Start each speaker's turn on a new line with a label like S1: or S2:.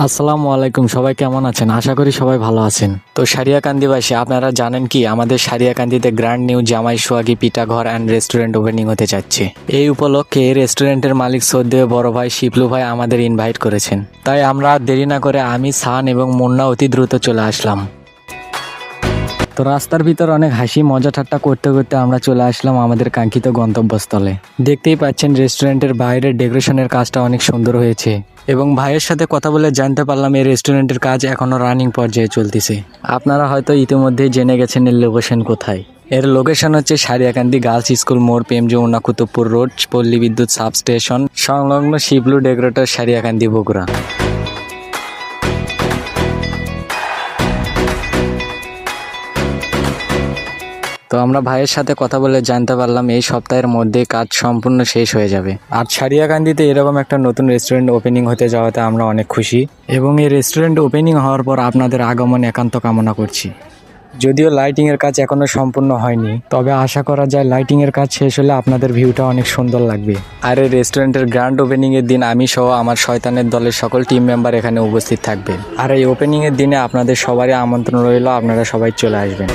S1: আসসালামু আলাইকুম, সবাই কেমন আছেন? আশা করি সবাই ভালো আছেন। তো সারিয়াকান্দিবাসী, আপনারা জানেন কি আমাদের সারিয়াকান্দিতে গ্র্যান্ড নিউ জামাই সোহাগী পিঠা ঘর অ্যান্ড রেস্টুরেন্ট ওপেনিং হতে যাচ্ছে। এই উপলক্ষে এই রেস্টুরেন্টের মালিক শ্রদ্ধেয় বড় ভাই শিপলু ভাই আমাদের ইনভাইট করেছেন। তাই আমরা আর দেরি না করে আমি, সান এবং মুন্না অতি দ্রুত চলে আসলাম। তো রাস্তার ভিতর অনেক হাসি মজা ঠাট্টা করতে করতে আমরা চলে আসলাম আমাদের কাঙ্ক্ষিত গন্তব্যস্থলে। দেখতেই পাচ্ছেন রেস্টুরেন্টের বাইরের ডেকোরেশনের কাজটা অনেক সুন্দর হয়েছে এবং ভাইয়ের সাথে কথা বলে জানতে পারলাম এই রেস্টুরেন্টের কাজ এখনো রানিং পর্যায়ে চলতেছে। আপনারা হয়তো ইতিমধ্যেই জেনে গেছেন এর লোকেশন কোথায়। এর লোকেশন হচ্ছে সারিয়াকান্দি গার্লস স্কুল মোড়, প্রেম যমুনা কুতুবপুর রোড, পল্লী বিদ্যুৎ সাবস্টেশন সংলগ্ন শিবলু ডেকোরেটর, সারিয়াকান্দি, বগুড়া। তো আমরা ভাইয়ের সাথে কথা বলে জানতে পারলাম এই সপ্তাহের মধ্যে কাজ সম্পূর্ণ শেষ হয়ে যাবে। আর সারিয়াকান্দিতে এরকম একটা নতুন রেস্টুরেন্ট ওপেনিং হতে যাওয়াতে আমরা অনেক খুশি এবং এই রেস্টুরেন্ট ওপেনিং হওয়ার পর আপনাদের আগমন একান্ত কামনা করছি। যদিও লাইটিংয়ের কাজ এখনও সম্পূর্ণ হয়নি, তবে আশা করা যায় লাইটিংয়ের কাজ শেষ হলে আপনাদের ভিউটা অনেক সুন্দর লাগবে। আর এই রেস্টুরেন্টের গ্র্যান্ড ওপেনিংয়ের দিন আমি সহ আমার শয়তানের দলের সকল টিম মেম্বার এখানে উপস্থিত থাকবে। আর এই ওপেনিংয়ের দিনে আপনাদের সবারই আমন্ত্রণ রইল, আপনারা সবাই চলে আসবেন।